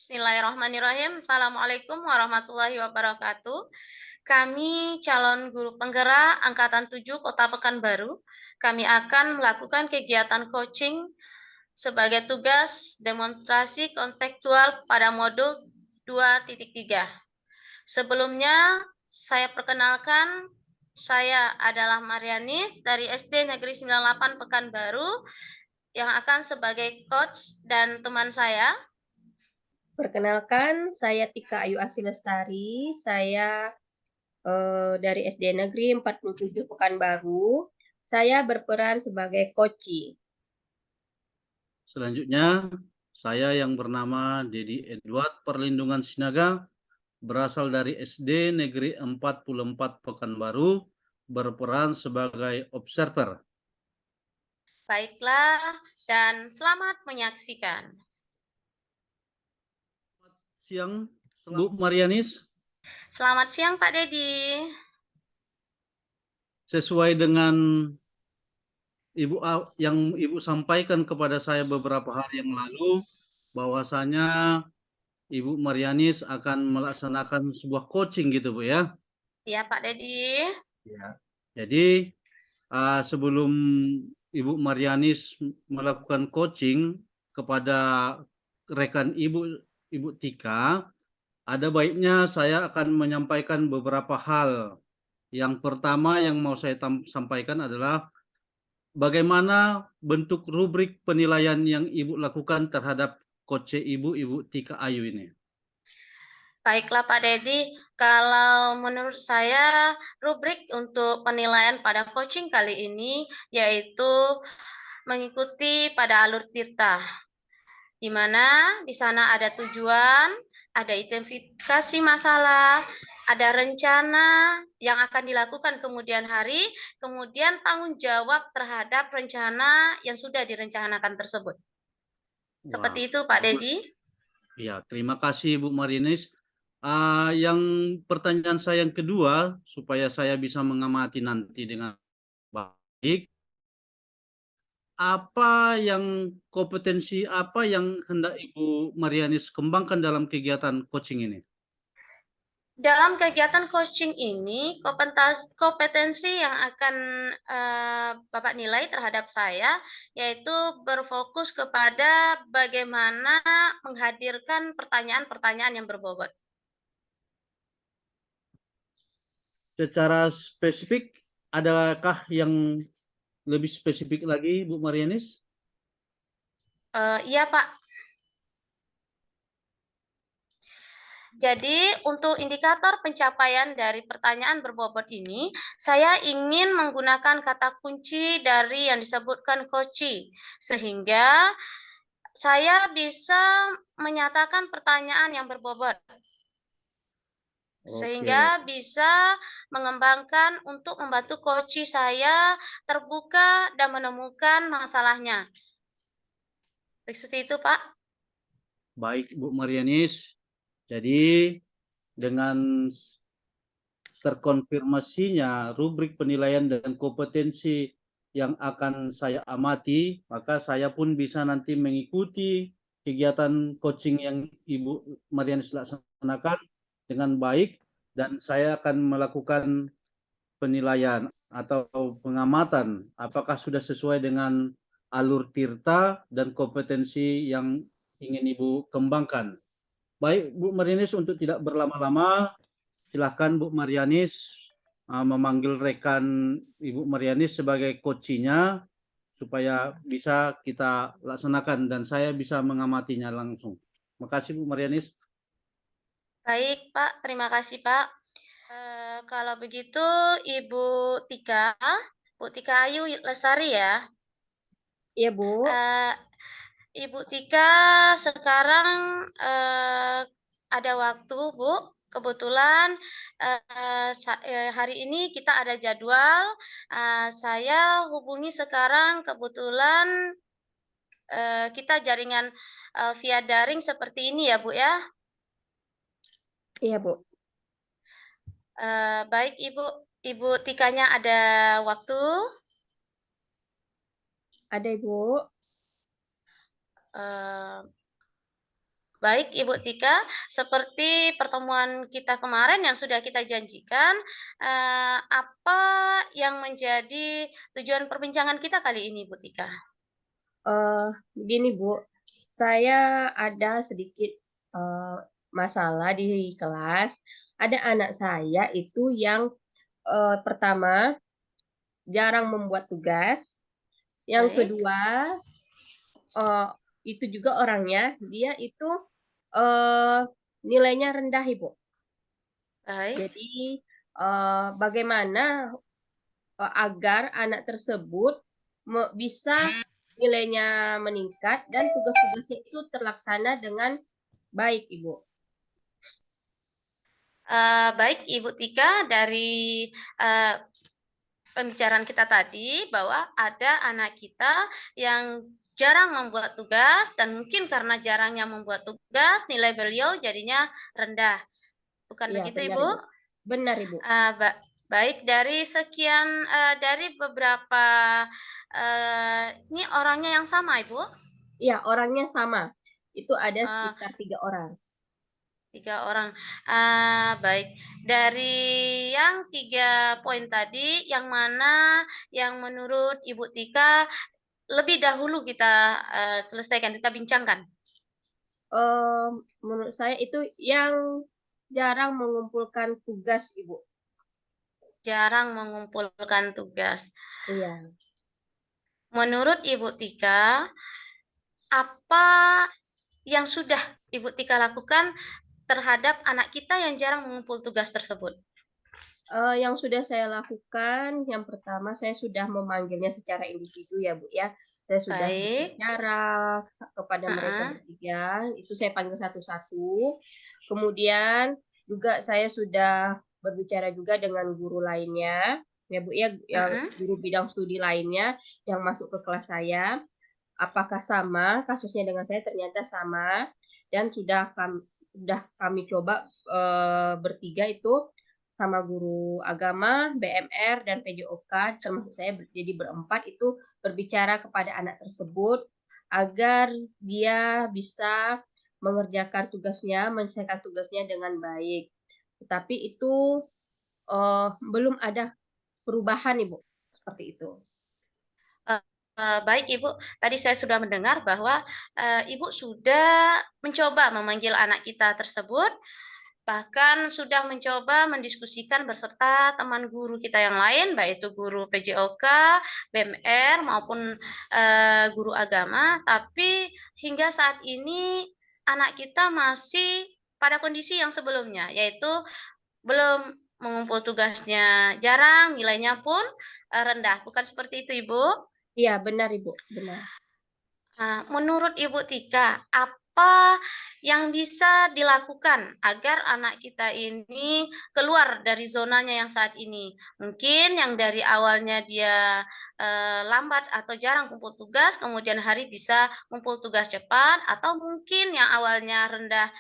Bismillahirrahmanirrahim. Assalamualaikum warahmatullahi wabarakatuh. Kami calon guru penggerak Angkatan 7 Kota Pekanbaru. Kami akan melakukan kegiatan coaching sebagai tugas demonstrasi konstekstual pada modul 2.3. Sebelumnya, saya perkenalkan, saya adalah Marianis dari SD Negeri 98 Pekanbaru yang akan sebagai coach dan teman saya. Perkenalkan, saya Tika Ayu Asih Lestari. Saya dari SD Negeri 47 Pekanbaru. Saya berperan sebagai koci. Selanjutnya, saya yang bernama Dedi Edward Perlindungan Sinaga, berasal dari SD Negeri 44 Pekanbaru, berperan sebagai observer. Baiklah, dan selamat menyaksikan. Siang, Bu Marianis. Selamat siang, Pak Dedi. Sesuai dengan yang Ibu sampaikan kepada saya beberapa hari yang lalu, bahwasanya Ibu Marianis akan melaksanakan sebuah coaching gitu, Bu ya? Iya, Pak Dedi. Ya. Jadi sebelum Ibu Marianis melakukan coaching kepada rekan Ibu Tika, ada baiknya saya akan menyampaikan beberapa hal. Yang pertama yang mau saya sampaikan adalah bagaimana bentuk rubrik penilaian yang Ibu lakukan terhadap coach Ibu Tika Ayu ini. Baiklah, Pak Dedi. Kalau menurut saya, rubrik untuk penilaian pada coaching kali ini yaitu mengikuti pada alur tirta, di mana di sana ada tujuan, ada identifikasi masalah, ada rencana yang akan dilakukan kemudian hari, kemudian tanggung jawab terhadap rencana yang sudah direncanakan tersebut. Seperti itu, Pak Dedi. Ya, terima kasih Bu Marianis. Yang pertanyaan saya yang kedua, supaya saya bisa mengamati nanti dengan baik, kompetensi apa yang hendak Ibu Marianis kembangkan dalam kegiatan coaching ini? Dalam kegiatan coaching ini, kompetensi yang akan Bapak nilai terhadap saya, yaitu berfokus kepada bagaimana menghadirkan pertanyaan-pertanyaan yang berbobot. Secara spesifik, adakah yang lebih spesifik lagi, Bu Marianis? Iya, Pak. Jadi, untuk indikator pencapaian dari pertanyaan berbobot ini, saya ingin menggunakan kata kunci dari yang disebutkan coaching, sehingga saya bisa menyatakan pertanyaan yang berbobot. Sehingga bisa mengembangkan untuk membantu coach saya terbuka dan menemukan masalahnya. Seperti itu, Pak. Baik, Bu Marianis. Jadi, dengan terkonfirmasinya rubrik penilaian dan kompetensi yang akan saya amati, maka saya pun bisa nanti mengikuti kegiatan coaching yang Ibu Marianis laksanakan dengan baik, dan saya akan melakukan penilaian atau pengamatan apakah sudah sesuai dengan alur tirta dan kompetensi yang ingin Ibu kembangkan. Baik, Bu Marianis, untuk tidak berlama-lama, silahkan Bu Marianis memanggil rekan Ibu Marianis sebagai coachnya supaya bisa kita laksanakan dan saya bisa mengamatinya langsung. Terima kasih Bu Marianis. Baik, Pak. Terima kasih, Pak. Kalau begitu, Ibu Tika, Bu Tika Ayu Lestari ya. Iya, Bu. Ibu Tika sekarang ada waktu, Bu. Kebetulan hari ini kita ada jadwal. Saya hubungi sekarang kebetulan kita jaringan via daring seperti ini ya, Bu ya. Iya, Bu. Baik, Ibu Tikanya ada waktu? Ada, Ibu. Baik, Ibu Tika, seperti pertemuan kita kemarin yang sudah kita janjikan, apa yang menjadi tujuan perbincangan kita kali ini, Bu Tika? Begini Bu, saya ada sedikit masalah di kelas. Ada anak saya itu yang pertama jarang membuat tugas, yang Baik, kedua itu juga orangnya dia itu eh, nilainya rendah Ibu. baik. Jadi bagaimana agar anak tersebut bisa nilainya meningkat dan tugas-tugasnya itu terlaksana dengan baik, Ibu. Baik, Ibu Tika, dari pembicaraan kita tadi bahwa ada anak kita yang jarang membuat tugas dan mungkin karena jarangnya membuat tugas, nilai beliau jadinya rendah. Bukan Iya, begitu, benar, Ibu? Ibu. Benar, Ibu. Baik, dari sekian, dari beberapa, ini orangnya yang sama, Ibu? Iya, orangnya sama. Itu ada Uh, sekitar 3 orang. 3 orang. Baik. Dari yang 3 poin tadi, yang mana yang menurut Ibu Tika lebih dahulu kita selesaikan, kita bincangkan? Menurut saya itu yang jarang mengumpulkan tugas, Ibu. Jarang mengumpulkan tugas. Iya. Menurut Ibu Tika, apa yang sudah Ibu Tika lakukan terhadap anak kita yang jarang mengumpul tugas tersebut? Yang sudah saya lakukan, yang pertama saya sudah memanggilnya secara individu ya Bu ya. Saya sudah Baik. berbicara kepada mereka Uh-uh. bertiga, itu saya panggil satu-satu. Kemudian juga saya sudah berbicara juga dengan guru lainnya, ya Bu ya, yang Uh-uh. guru bidang studi lainnya yang masuk ke kelas saya. Apakah sama kasusnya dengan saya? Ternyata sama, dan sudah kami coba bertiga itu sama guru agama, BMR, dan PJOK, termasuk saya jadi berempat itu berbicara kepada anak tersebut agar dia bisa mengerjakan tugasnya, menyelesaikan tugasnya dengan baik. Tetapi itu belum ada perubahan, Ibu, seperti itu. Baik, Ibu. Tadi saya sudah mendengar bahwa Ibu sudah mencoba memanggil anak kita tersebut, bahkan sudah mencoba mendiskusikan beserta teman guru kita yang lain, baik itu guru PJOK, BMR, maupun guru agama. Tapi hingga saat ini anak kita masih pada kondisi yang sebelumnya, yaitu belum mengumpul tugasnya, jarang, nilainya pun rendah. Bukan seperti itu, Ibu? Iya, benar Ibu, benar. Menurut Ibu Tika, apa yang bisa dilakukan agar anak kita ini keluar dari zonanya yang saat ini? Mungkin yang dari awalnya dia lambat atau jarang kumpul tugas, kemudian hari bisa kumpul tugas cepat, atau mungkin yang awalnya rendah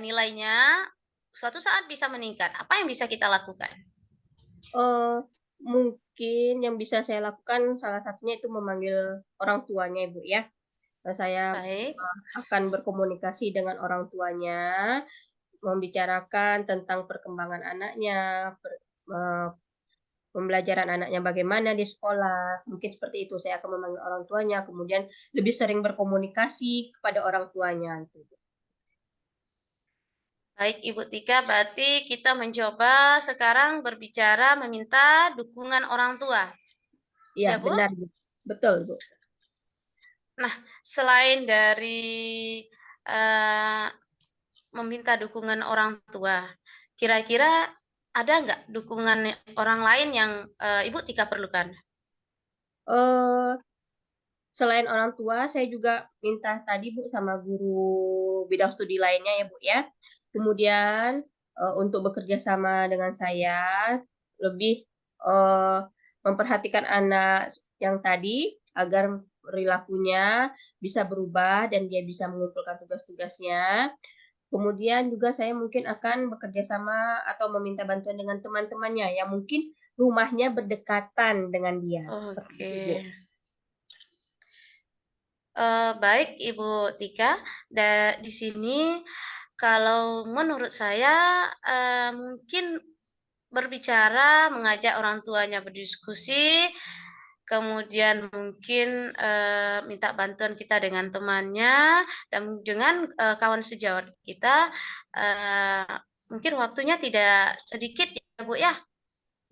nilainya, suatu saat bisa meningkat. Apa yang bisa kita lakukan? Mungkin yang bisa saya lakukan salah satunya itu memanggil orang tuanya Ibu ya. Saya Baik. akan berkomunikasi dengan orang tuanya, membicarakan tentang perkembangan anaknya, pembelajaran anaknya bagaimana di sekolah. Mungkin seperti itu, saya akan memanggil orang tuanya, kemudian lebih sering berkomunikasi kepada orang tuanya. Baik, Ibu Tika, berarti kita mencoba sekarang berbicara meminta dukungan orang tua. Iya, Ya, Bu? benar, Bu. Betul, Bu. Nah, selain dari meminta dukungan orang tua, kira-kira ada nggak dukungan orang lain yang Ibu Tika perlukan? Selain orang tua, saya juga minta tadi Bu sama guru bidang studi lainnya ya Bu ya. Kemudian untuk bekerja sama dengan saya, lebih memperhatikan anak yang tadi agar perilakunya bisa berubah dan dia bisa mengumpulkan tugas-tugasnya. Kemudian juga saya mungkin akan bekerja sama atau meminta bantuan dengan teman-temannya yang mungkin rumahnya berdekatan dengan dia. Seperti itu, Bu. Oke. Baik Ibu Tika, di sini kalau menurut saya mungkin berbicara, mengajak orang tuanya berdiskusi, kemudian mungkin minta bantuan kita dengan temannya dan dengan kawan sejawat kita, mungkin waktunya tidak sedikit ya Bu ya,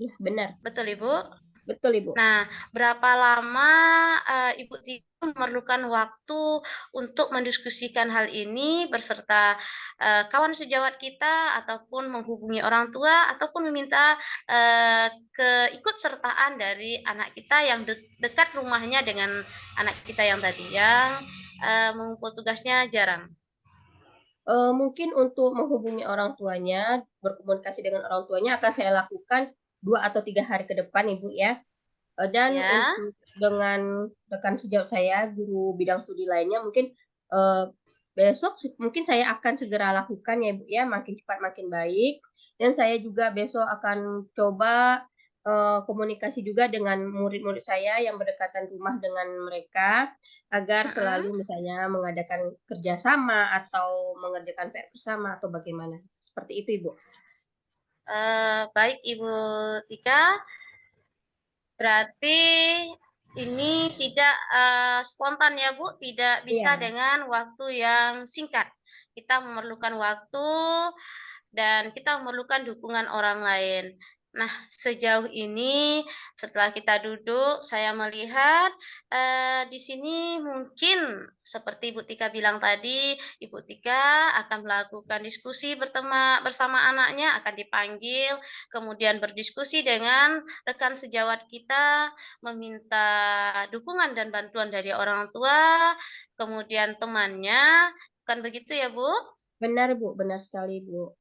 Iya, benar. betul Ibu? Betul, Ibu. Nah, berapa lama Ibu Tika memerlukan waktu untuk mendiskusikan hal ini beserta kawan sejawat kita ataupun menghubungi orang tua ataupun meminta keikutsertaan dari anak kita yang dekat rumahnya dengan anak kita yang tadi yang mengumpul tugasnya jarang. Mungkin untuk menghubungi orang tuanya, berkomunikasi dengan orang tuanya akan saya lakukan 2 atau 3 hari ke depan, Ibu ya. Dan Ya. untuk dengan rekan sejawat saya, guru bidang studi lainnya, mungkin besok mungkin saya akan segera lakukan ya Ibu ya, makin cepat makin baik. Dan saya juga besok akan coba komunikasi juga dengan murid-murid saya yang berdekatan rumah dengan mereka, agar selalu misalnya mengadakan kerjasama atau mengerjakan PR bersama atau bagaimana. Seperti itu Ibu. Baik Ibu Tika, berarti ini tidak spontan ya Bu, tidak bisa Iya. dengan waktu yang singkat. Kita memerlukan waktu dan kita memerlukan dukungan orang lain. Nah, sejauh ini setelah kita duduk, saya melihat di sini mungkin seperti Ibu Tika bilang tadi, Ibu Tika akan melakukan diskusi bersama anaknya, akan dipanggil, kemudian berdiskusi dengan rekan sejawat kita, meminta dukungan dan bantuan dari orang tua, kemudian temannya, bukan begitu ya Bu? Benar Bu, benar sekali Bu.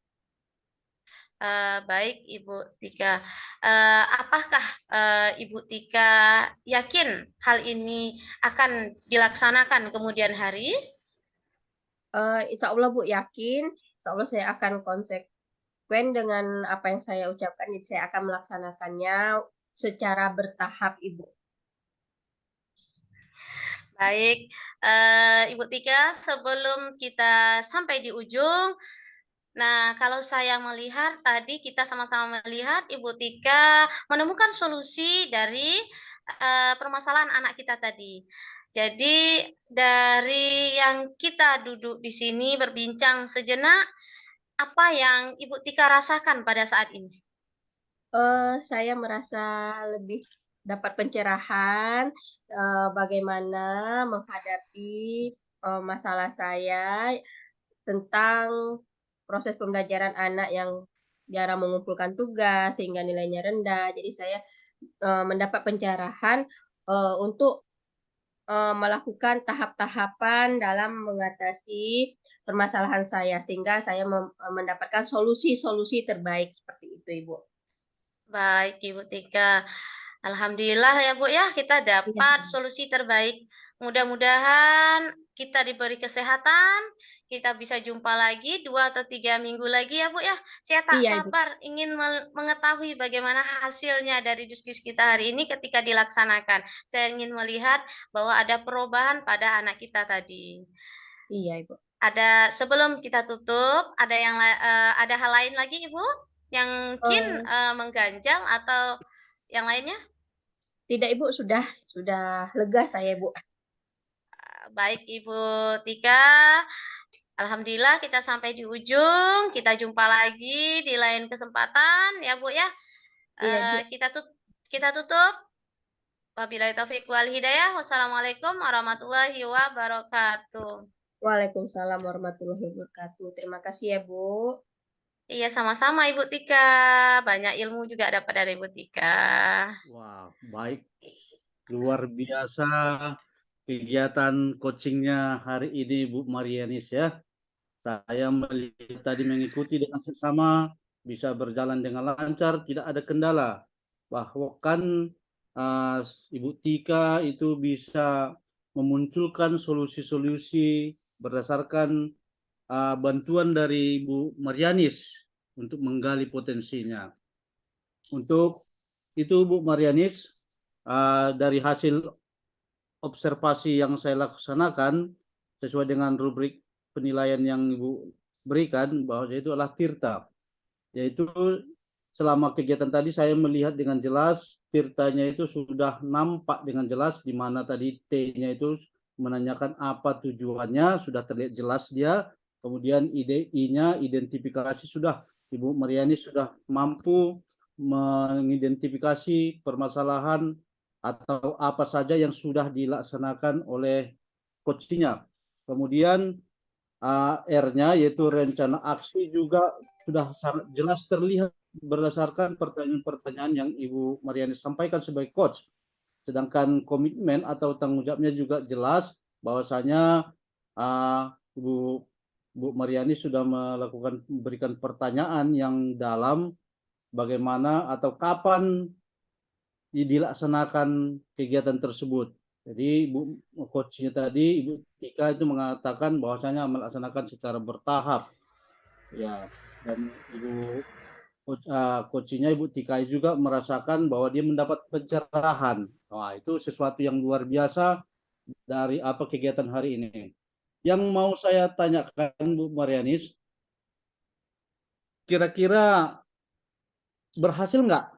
Baik Ibu Tika, apakah Ibu Tika yakin hal ini akan dilaksanakan kemudian hari? Insya Allah Bu yakin, insya Allah saya akan konsekuen dengan apa yang saya ucapkan, jadi saya akan melaksanakannya secara bertahap Ibu. Baik, Ibu Tika, sebelum kita sampai di ujung, nah kalau saya melihat tadi kita sama-sama melihat Ibu Tika menemukan solusi dari permasalahan anak kita tadi. Jadi dari yang kita duduk di sini berbincang sejenak, apa yang Ibu Tika rasakan pada saat ini? Saya merasa lebih dapat pencerahan bagaimana menghadapi masalah saya tentang proses pembelajaran anak yang jarang mengumpulkan tugas sehingga nilainya rendah. Jadi saya mendapat pencerahan untuk melakukan tahap-tahapan dalam mengatasi permasalahan saya sehingga saya mendapatkan solusi-solusi terbaik seperti itu, Ibu. Baik, Ibu Tika. Alhamdulillah ya Bu ya, kita dapat Iya. solusi terbaik. Mudah-mudahan kita diberi kesehatan, kita bisa jumpa lagi 2 atau 3 minggu lagi ya Bu ya. Saya tak Iya, Ibu. sabar ingin mengetahui bagaimana hasilnya dari diskusi kita hari ini ketika dilaksanakan. Saya ingin melihat bahwa ada perubahan pada anak kita tadi. Iya, Ibu. Ada sebelum kita tutup, ada hal lain lagi Ibu yang mungkin Eh, mengganjal atau yang lainnya? Tidak, Ibu, sudah lega saya, Ibu. Baik Ibu Tika, alhamdulillah kita sampai di ujung. Kita jumpa lagi di lain kesempatan ya Bu ya. Iya, Ibu. Kita tutup. Wabillahi taufiq wal hidayah. Wassalamualaikum warahmatullahi wabarakatuh. Waalaikumsalam warahmatullahi wabarakatuh. Terima kasih ya, Bu. Iya sama-sama Ibu Tika. Banyak ilmu juga dapat dari Ibu Tika. Wah, baik. Luar biasa kegiatan coachingnya hari ini Bu Marianis ya. Saya melihat tadi mengikuti dengan seksama, bisa berjalan dengan lancar, tidak ada kendala. Bahkan Ibu Tika itu bisa memunculkan solusi-solusi berdasarkan bantuan dari Bu Marianis untuk menggali potensinya. Untuk itu Bu Marianis, dari hasil observasi yang saya laksanakan sesuai dengan rubrik penilaian yang Ibu berikan, bahwa itu adalah tirta. Yaitu selama kegiatan tadi saya melihat dengan jelas tirtanya itu sudah nampak dengan jelas, di mana tadi T-nya itu menanyakan apa tujuannya, sudah terlihat jelas dia. Kemudian I-nya identifikasi, sudah Ibu Mariani sudah mampu mengidentifikasi permasalahan atau apa saja yang sudah dilaksanakan oleh coachnya. Kemudian R-nya yaitu rencana aksi juga sudah sangat jelas terlihat berdasarkan pertanyaan-pertanyaan yang Ibu Mariani sampaikan sebagai coach. Sedangkan komitmen atau tanggung jawabnya juga jelas, bahwasanya Ibu Mariani sudah memberikan pertanyaan yang dalam, bagaimana atau kapan dilaksanakan kegiatan tersebut. Jadi Ibu coachnya tadi, Ibu Tika itu mengatakan bahwasanya melaksanakan secara bertahap. Ya, dan Ibu coachnya Ibu Tika juga merasakan bahwa dia mendapat pencerahan. Wah, itu sesuatu yang luar biasa dari apa kegiatan hari ini. Yang mau saya tanyakan Bu Marianis, kira-kira berhasil nggak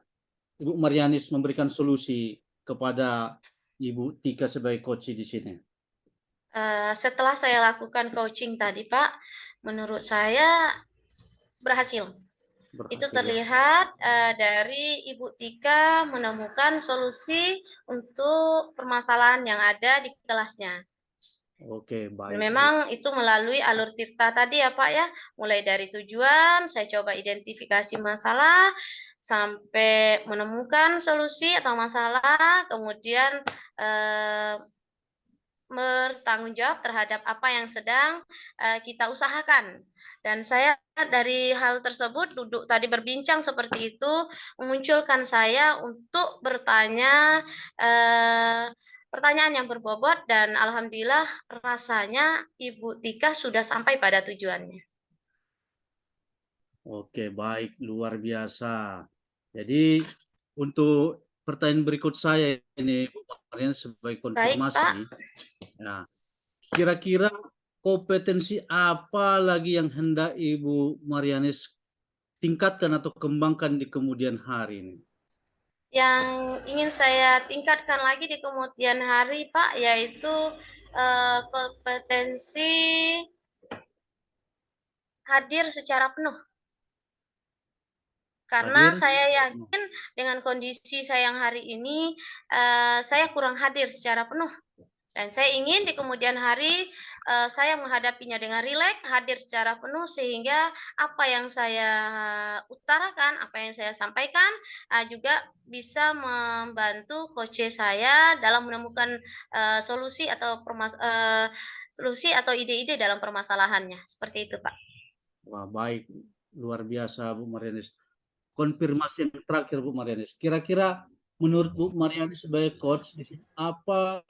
Ibu Marianis memberikan solusi kepada Ibu Tika sebagai coach di sini? Setelah saya lakukan coaching tadi, Pak, menurut saya berhasil. Itu terlihat dari Ibu Tika menemukan solusi untuk permasalahan yang ada di kelasnya. Oke, baik. Memang itu melalui alur tirta tadi ya Pak ya, mulai dari tujuan, saya coba identifikasi masalah, sampai menemukan solusi atau masalah, kemudian bertanggung jawab terhadap apa yang sedang kita usahakan. Dan saya dari hal tersebut duduk tadi berbincang seperti itu, memunculkan saya untuk bertanya pertanyaan yang berbobot, dan alhamdulillah rasanya Ibu Tika sudah sampai pada tujuannya. Oke, baik, luar biasa. Jadi untuk pertanyaan berikut saya ini Bu Marian sebagai konfirmasi. Baik, Pak. Nah, kira-kira kompetensi apa lagi yang hendak Ibu Marianis tingkatkan atau kembangkan di kemudian hari ini? Yang ingin saya tingkatkan lagi di kemudian hari, Pak, yaitu kompetensi hadir secara penuh. Karena saya yakin dengan kondisi saya yang hari ini, saya kurang hadir secara penuh. Dan saya ingin di kemudian hari saya menghadapinya dengan rileks, hadir secara penuh, sehingga apa yang saya utarakan, apa yang saya sampaikan juga bisa membantu coach saya dalam menemukan solusi atau ide-ide dalam permasalahannya. Seperti itu, Pak. Wah, baik, luar biasa Bu Marianis. Konfirmasi yang terakhir Bu Marianis, kira-kira menurut Bu Marianis sebagai coach di sini, apa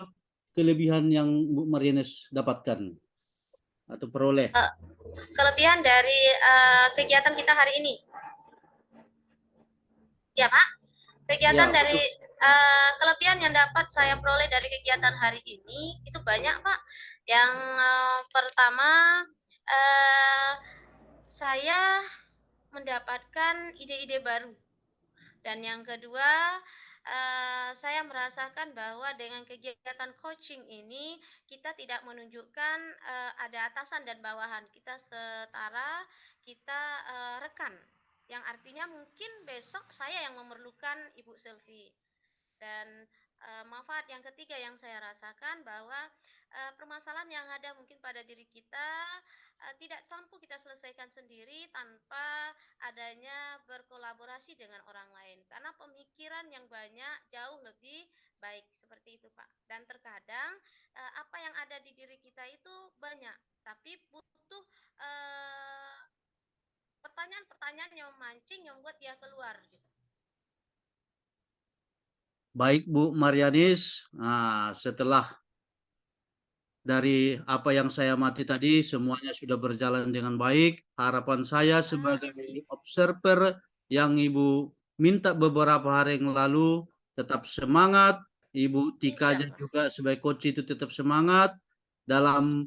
kelebihan yang Bu Marianis dapatkan atau peroleh? Kelebihan dari kegiatan kita hari ini, ya Pak. Kegiatan dari kelebihan yang dapat saya peroleh dari kegiatan hari ini itu banyak, Pak. Yang pertama, saya mendapatkan ide-ide baru. Dan yang kedua, saya merasakan bahwa dengan kegiatan coaching ini kita tidak menunjukkan ada atasan dan bawahan, kita setara, kita rekan, yang artinya mungkin besok saya yang memerlukan Ibu Selvi. Dan manfaat yang ketiga yang saya rasakan bahwa permasalahan yang ada mungkin pada diri kita tidak mampu kita selesaikan sendiri tanpa adanya berkolaborasi dengan orang lain, karena pemikiran yang banyak jauh lebih baik, seperti itu Pak. Dan terkadang apa yang ada di diri kita itu banyak, tapi butuh pertanyaan-pertanyaan yang memancing, yang membuat dia keluar gitu. Baik Bu Marianis, nah, setelah dari apa yang saya amati tadi, semuanya sudah berjalan dengan baik. Harapan saya sebagai observer yang Ibu minta beberapa hari yang lalu, tetap semangat, Ibu Tika Iya. juga sebagai coach itu tetap semangat dalam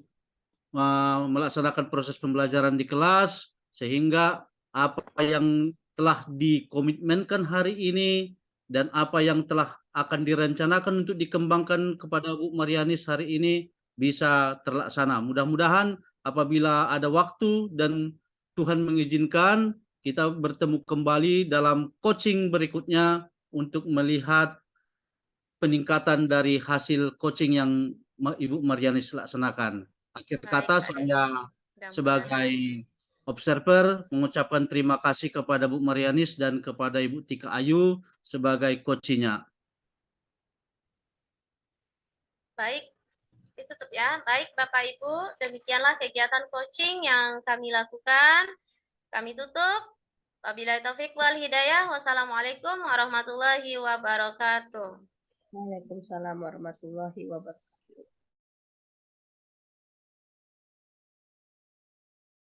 melaksanakan proses pembelajaran di kelas, sehingga apa yang telah dikomitmenkan hari ini dan apa yang telah akan direncanakan untuk dikembangkan kepada Bu Marianis hari ini bisa terlaksana. Mudah-mudahan apabila ada waktu dan Tuhan mengizinkan, kita bertemu kembali dalam coaching berikutnya untuk melihat peningkatan dari hasil coaching yang Ibu Marianis laksanakan. Akhir Baik, kata Pak Dedi. saya Mudah-mudahan. sebagai observer mengucapkan terima kasih kepada Bu Marianis dan kepada Ibu Tika Ayu sebagai coachingnya. Baik, ditutup ya. Baik, Bapak Ibu, demikianlah kegiatan coaching yang kami lakukan. Kami tutup. Wabillahi taufik wal hidayah. Wassalamualaikum warahmatullahi wabarakatuh. Waalaikumsalam warahmatullahi wabarakatuh.